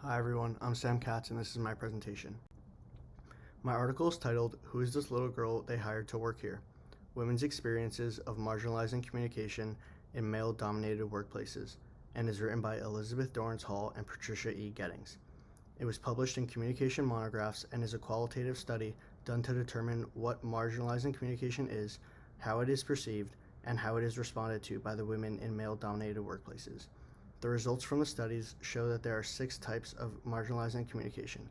Hi everyone, I'm Sam Katz and this is my presentation. My article is titled, Who is this little girl they hired to work here? Women's Experiences of Marginalizing Communication in Male-Dominated Workplaces, and is written by Elizabeth Dorrance Hall and Patricia E. Gettings. It was published in Communication Monographs and is a qualitative study done to determine what marginalizing communication is, how it is perceived, and how it is responded to by the women in male-dominated workplaces. The results from the studies show that there are 6 types of marginalizing communication.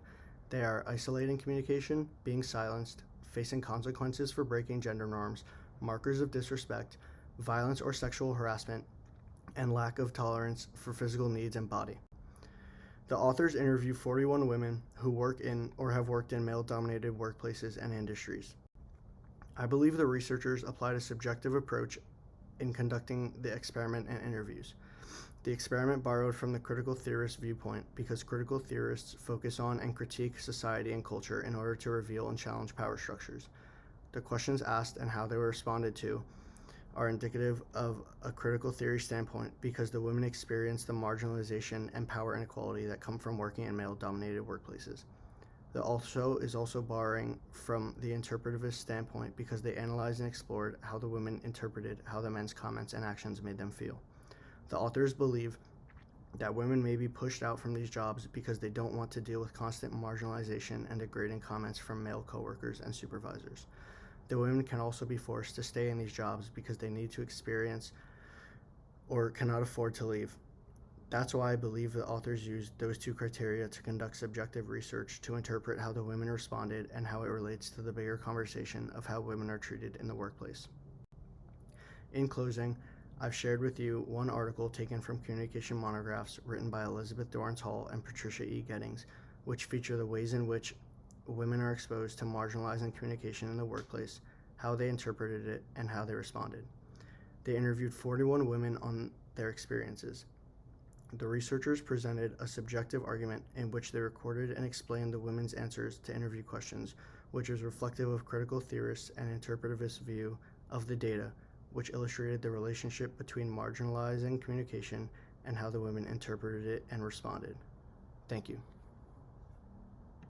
They are isolating communication, being silenced, facing consequences for breaking gender norms, markers of disrespect, violence or sexual harassment, and lack of tolerance for physical needs and body. The authors interview 41 women who work in or have worked in male-dominated workplaces and industries. I believe the researchers applied a subjective approach in conducting the experiment and interviews. The experiment borrowed from the critical theorist viewpoint because critical theorists focus on and critique society and culture in order to reveal and challenge power structures. The questions asked and how they were responded to are indicative of a critical theory standpoint because the women experience the marginalization and power inequality that come from working in male-dominated workplaces. The also is also borrowing from the interpretivist standpoint because they analyzed and explored how the women interpreted how the men's comments and actions made them feel. The authors believe that women may be pushed out from these jobs because they don't want to deal with constant marginalization and degrading comments from male coworkers and supervisors. The women can also be forced to stay in these jobs because they need to experience or cannot afford to leave. That's why I believe the authors used those 2 criteria to conduct subjective research to interpret how the women responded and how it relates to the bigger conversation of how women are treated in the workplace. In closing, I've shared with you one article taken from Communication Monographs written by Elizabeth Dorrance Hall and Patricia E. Gettings, which feature the ways in which women are exposed to marginalizing communication in the workplace, how they interpreted it, and how they responded. They interviewed 41 women on their experiences. The researchers presented a subjective argument in which they recorded and explained the women's answers to interview questions, which was reflective of critical theorists and interpretivist view of the data, which illustrated the relationship between marginalizing communication and how the women interpreted it and responded. Thank you.